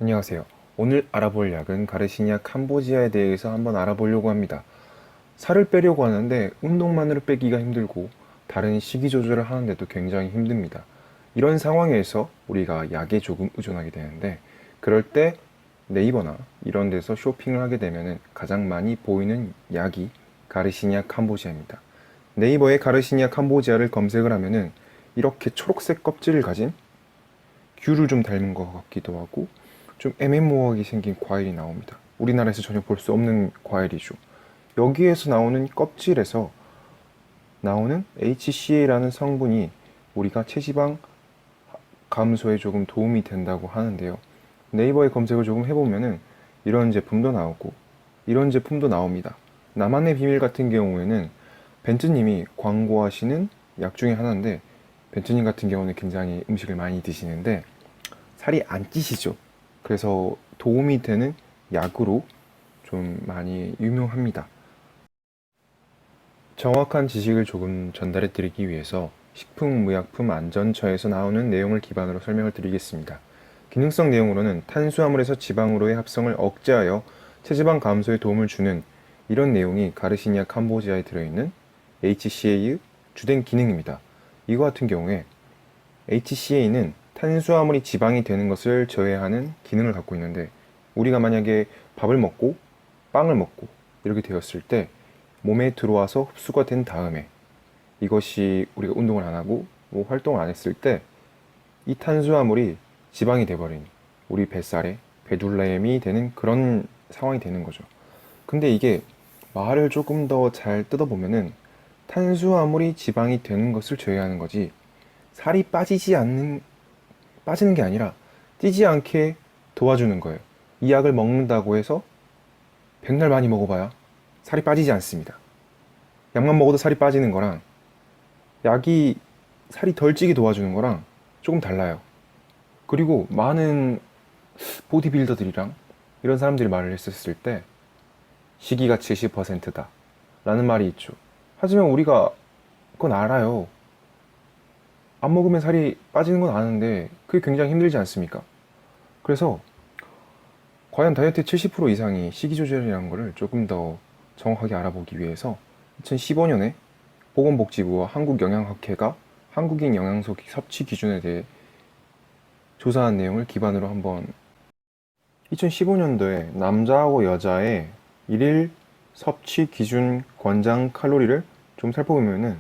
안녕하세요. 오늘 알아볼 약은 가르시니아 캄보지아에 대해서 한번 알아보려고 합니다. 살을 빼려고 하는데 운동만으로 빼기가 힘들고 다른 식이 조절을 하는데도 굉장히 힘듭니다. 이런 상황에서 우리가 약에 조금 의존하게 되는데 그럴 때 네이버나 이런 데서 쇼핑을 하게 되면 가장 많이 보이는 약이 가르시니아 캄보지아입니다. 네이버에 가르시니아 캄보지아를 검색을 하면은 이렇게 초록색 껍질을 가진 귤을 좀 닮은 것 같기도 하고 좀 애매모호하게 생긴 과일이 나옵니다. 우리나라에서 전혀 볼 수 없는 과일이죠. 여기에서 나오는 껍질에서 나오는 HCA라는 성분이 우리가 체지방 감소에 조금 도움이 된다고 하는데요. 네이버에 검색을 조금 해보면은 이런 제품도 나오고 이런 제품도 나옵니다. 나만의 비밀 같은 경우에는 벤츠님이 광고하시는 약 중에 하나인데 벤츠님 같은 경우는 굉장히 음식을 많이 드시는데 살이 안 찌시죠. 그래서 도움이 되는 약으로 좀 많이 유명합니다. 정확한 지식을 조금 전달해 드리기 위해서 식품의약품안전처에서 나오는 내용을 기반으로 설명을 드리겠습니다. 기능성 내용으로는 탄수화물에서 지방으로의 합성을 억제하여 체지방 감소에 도움을 주는 이런 내용이 가르시니아 캄보지아에 들어있는 HCA의 주된 기능입니다. 이거 같은 경우에 HCA는 탄수화물이 지방이 되는 것을 저해하는 기능을 갖고 있는데 우리가 만약에 밥을 먹고 빵을 먹고 이렇게 되었을 때 몸에 들어와서 흡수가 된 다음에 이것이 우리가 운동을 안 하고 뭐 활동을 안 했을 때 이 탄수화물이 지방이 돼버린 우리 뱃살에 배둘레임이 되는 그런 상황이 되는 거죠. 근데 이게 말을 조금 더 잘 뜯어보면은 탄수화물이 지방이 되는 것을 제외하는 거지 살이 빠지는 게 아니라 찌지 않게 도와주는 거예요. 이 약을 먹는다고 해서 백날 많이 먹어봐야 살이 빠지지 않습니다. 약만 먹어도 살이 빠지는 거랑 약이 살이 덜 찌게 도와주는 거랑 조금 달라요. 그리고 많은 보디빌더들이랑 이런 사람들이 말을 했었을 때 시기가 70%다 라는 말이 있죠. 하지만 우리가 그건 알아요. 안 먹으면 살이 빠지는 건 아는데 그게 굉장히 힘들지 않습니까? 그래서 과연 다이어트의 70% 이상이 식이 조절이라는 것을 조금 더 정확하게 알아보기 위해서 2015년에 보건복지부와 한국영양학회가 한국인 영양소 섭취 기준에 대해 조사한 내용을 기반으로 한번 2015년도에 남자하고 여자의 일일 섭취 기준 권장 칼로리를 좀 살펴보면은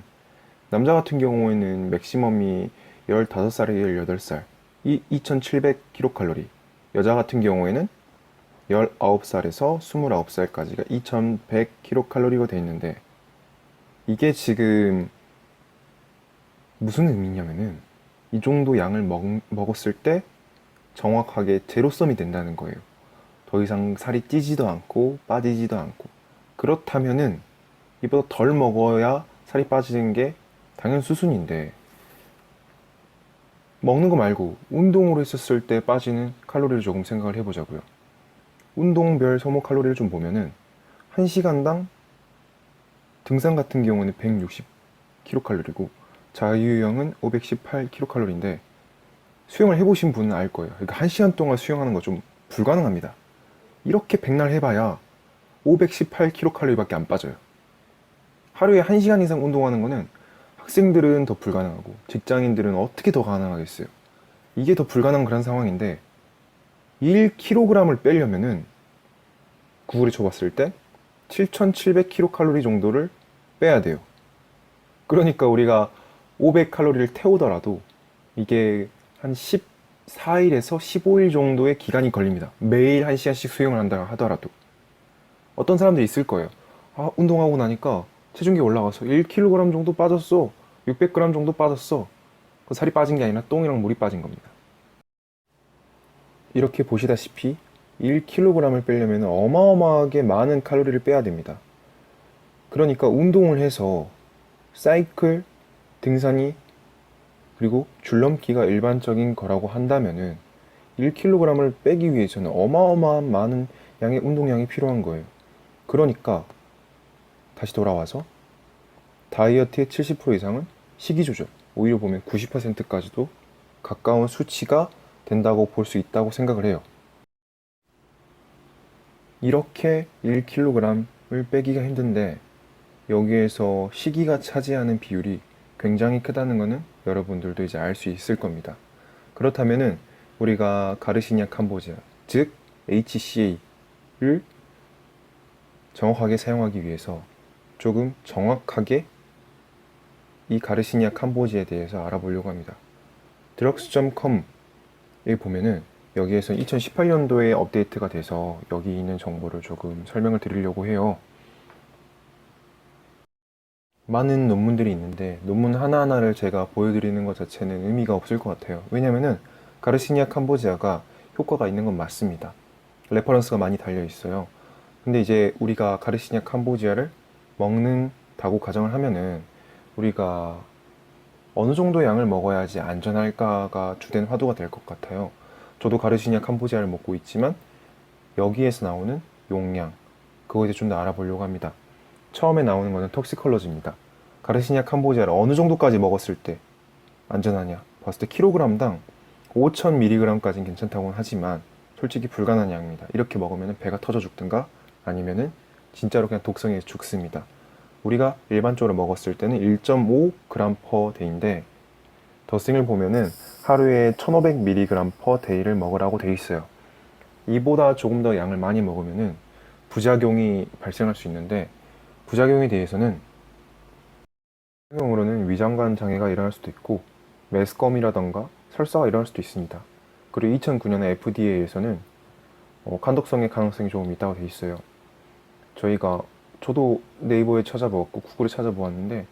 남자 같은 경우에는 맥시멈이 15살에서 18살 이 2700kcal, 여자 같은 경우에는 19살에서 29살까지가 2100kcal가 되어 있는데 이게 지금 무슨 의미냐면은 이 정도 양을 먹었을 때 정확하게 제로섬이 된다는 거예요. 더 이상 살이 찌지도 않고 빠지지도 않고 그렇다면은 이보다 덜 먹어야 살이 빠지는 게 당연 수순인데 먹는 거 말고 운동으로 했었을 때 빠지는 칼로리를 조금 생각을 해보자고요. 운동별 소모 칼로리를 좀 보면은 1시간당 등산 같은 경우는 160kcal이고 자유형은 518kcal인데 수영을 해보신 분은 알 거예요. 그러니까 1시간 동안 수영하는 거 좀 불가능합니다. 이렇게 백날 해봐야 518kcal밖에 안 빠져요. 하루에 1시간 이상 운동하는 거는 학생들은 더 불가능하고 직장인들은 어떻게 더 가능하겠어요? 이게 더 불가능한 그런 상황인데 1kg을 빼려면은 구글에 쳐봤을 때 7,700kcal 정도를 빼야 돼요. 그러니까 우리가 500칼로리를 태우더라도 이게 한 14일에서 15일 정도의 기간이 걸립니다. 매일 1시간씩 수영을 한다 하더라도. 어떤 사람들이 있을 거예요. 아, 운동하고 나니까 체중계 올라가서 1kg 정도 빠졌어. 600g 정도 빠졌어. 그 살이 빠진 게 아니라 똥이랑 물이 빠진 겁니다. 이렇게 보시다시피 1kg을 빼려면 어마어마하게 많은 칼로리를 빼야 됩니다. 그러니까 운동을 해서 사이클, 등산이 그리고 줄넘기가 일반적인 거라고 한다면은 1kg을 빼기 위해서는 어마어마한 많은 양의 운동량이 필요한 거예요. 그러니까 다시 돌아와서 다이어트의 70% 이상은 식이 조절, 오히려 보면 90%까지도 가까운 수치가 된다고 볼 수 있다고 생각을 해요. 이렇게 1kg을 빼기가 힘든데 여기에서 식이가 차지하는 비율이 굉장히 크다는 것은 여러분들도 이제 알 수 있을 겁니다. 그렇다면은 우리가 가르시니아 캄보지아, 즉 HCA를 정확하게 사용하기 위해서 조금 정확하게 이 가르시니아 캄보지아에 대해서 알아보려고 합니다. drugs.com에 보면은 여기에서 2018년도에 업데이트가 돼서 여기 있는 정보를 조금 설명을 드리려고 해요. 많은 논문들이 있는데 논문 하나하나를 제가 보여드리는 것 자체는 의미가 없을 것 같아요. 왜냐면은 가르시니아 캄보지아가 효과가 있는 건 맞습니다. 레퍼런스가 많이 달려 있어요. 근데 이제 우리가 가르시니아 캄보지아를 먹는다고 가정을 하면은 우리가 어느 정도 양을 먹어야지 안전할까가 주된 화두가 될 것 같아요. 저도 가르시니아 캄보지아를 먹고 있지만 여기에서 나오는 용량, 그거에 대해 좀 더 알아보려고 합니다. 처음에 나오는 거는 톡시컬러지입니다. 가르시니아 캄보지아를 어느 정도까지 먹었을 때 안전하냐 봤을 때 킬로그램당 5,000mg까지는 괜찮다고는 하지만 솔직히 불가능한 양입니다. 이렇게 먹으면 배가 터져 죽든가 아니면은 진짜로 그냥 독성에서 죽습니다. 우리가 일반적으로 먹었을 때는 1.5g per day인데 더싱을 보면은 하루에 1500mg per day를 먹으라고 돼 있어요. 이보다 조금 더 양을 많이 먹으면은 부작용이 발생할 수 있는데 부작용에 대해서는 부작용으로는 위장관 장애가 일어날 수도 있고 메스꺼움이라던가 설사가 일어날 수도 있습니다. 그리고 2009년에 FDA에서는 간독성의 가능성이 조금 있다고 돼 있어요. 저도 네이버에 찾아보았고 구글에 찾아보았는데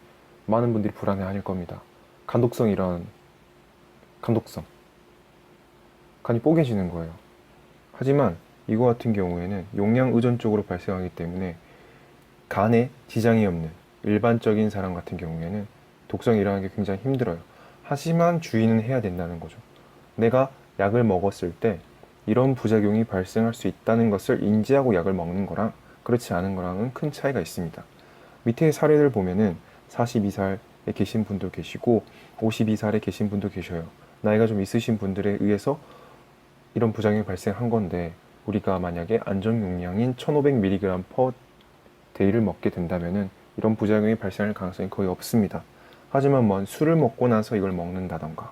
많은 분들이 불안해하실 겁니다. 간독성, 간이 뽀개지는 거예요. 하지만 이거 같은 경우에는 용량 의존적으로 발생하기 때문에 간에 지장이 없는 일반적인 사람 같은 경우에는 독성이 일어나기 굉장히 힘들어요. 하지만 주의는 해야 된다는 거죠. 내가 약을 먹었을 때 이런 부작용이 발생할 수 있다는 것을 인지하고 약을 먹는 거랑 그렇지 않은 거랑은 큰 차이가 있습니다. 밑에 사례를 보면은 42살에 계신 분도 계시고 52살에 계신 분도 계셔요. 나이가 좀 있으신 분들에 의해서 이런 부작용이 발생한 건데 우리가 만약에 안전 용량인 1500mg per day를 먹게 된다면은 이런 부작용이 발생할 가능성이 거의 없습니다. 하지만 뭐 술을 먹고 나서 이걸 먹는다던가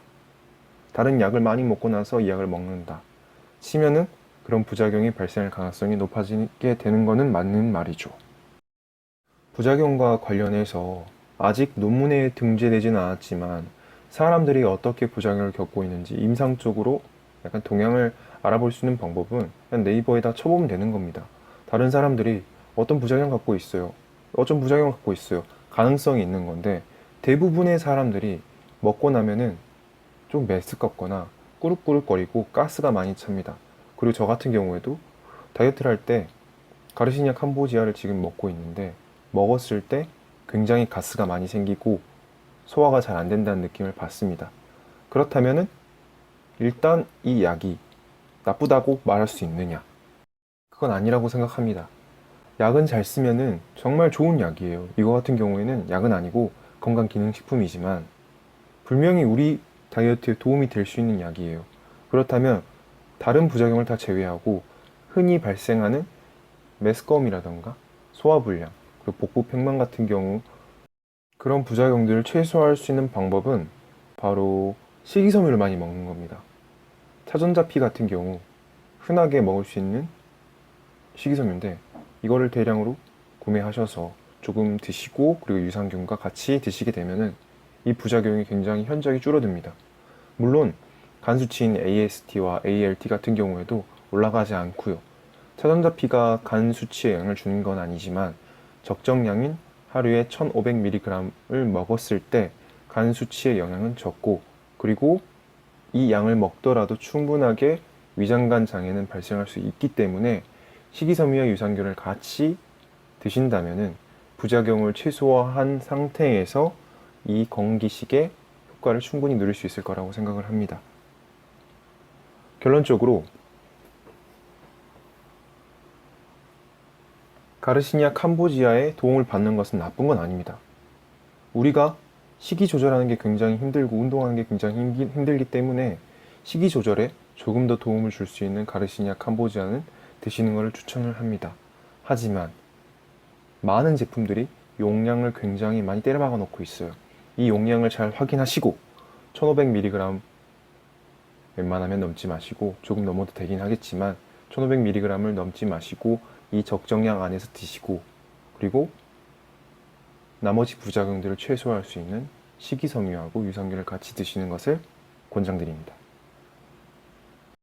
다른 약을 많이 먹고 나서 이 약을 먹는다 치면은 그런 부작용이 발생할 가능성이 높아지게 되는 것은 맞는 말이죠. 부작용과 관련해서 아직 논문에 등재되지는 않았지만 사람들이 어떻게 부작용을 겪고 있는지 임상적으로 약간 동향을 알아볼 수 있는 방법은 그냥 네이버에다 쳐보면 되는 겁니다. 다른 사람들이 어떤 부작용 갖고 있어요. 어떤 부작용 갖고 있어요. 가능성이 있는 건데 대부분의 사람들이 먹고 나면은 좀 메스껍거나 꾸룩꾸룩거리고 가스가 많이 찹니다. 그리고 저 같은 경우에도 다이어트를 할 때 가르시니아 캄보지아를 지금 먹고 있는데 먹었을 때 굉장히 가스가 많이 생기고 소화가 잘 안 된다는 느낌을 받습니다. 그렇다면은 일단 이 약이 나쁘다고 말할 수 있느냐? 그건 아니라고 생각합니다. 약은 잘 쓰면은 정말 좋은 약이에요. 이거 같은 경우에는 약은 아니고 건강기능식품이지만 분명히 우리 다이어트에 도움이 될 수 있는 약이에요. 그렇다면 다른 부작용을 다 제외하고 흔히 발생하는 메스꺼움이라던가 소화불량, 그리고 복부 팽만 같은 경우 그런 부작용들을 최소화할 수 있는 방법은 바로 식이섬유를 많이 먹는 겁니다. 차전자피 같은 경우 흔하게 먹을 수 있는 식이섬유인데 이거를 대량으로 구매하셔서 조금 드시고 그리고 유산균과 같이 드시게 되면은 이 부작용이 굉장히 현저히 줄어듭니다. 물론 간 수치인 AST와 ALT 같은 경우에도 올라가지 않고요. 차전자피가 간 수치에 영향을 주는 건 아니지만 적정량인 하루에 1500mg을 먹었을 때 간 수치의 영향은 적고 그리고 이 양을 먹더라도 충분하게 위장관 장애는 발생할 수 있기 때문에 식이섬유와 유산균을 같이 드신다면은 부작용을 최소화한 상태에서 이 건기식의 효과를 충분히 누릴 수 있을 거라고 생각을 합니다. 결론적으로 가르시니아 캄보지아의 도움을 받는 것은 나쁜 건 아닙니다. 우리가 식이 조절하는 게 굉장히 힘들고 운동하는 게 굉장히 힘들기 때문에 식이 조절에 조금 더 도움을 줄 수 있는 가르시니아 캄보지아는 드시는 것을 추천을 합니다. 하지만 많은 제품들이 용량을 굉장히 많이 때려박아 놓고 있어요. 이 용량을 잘 확인하시고 1500mg 웬만하면 넘지 마시고, 조금 넘어도 되긴 하겠지만 1500mg을 넘지 마시고 이 적정량 안에서 드시고, 그리고 나머지 부작용들을 최소화할 수 있는 식이섬유하고 유산균을 같이 드시는 것을 권장드립니다.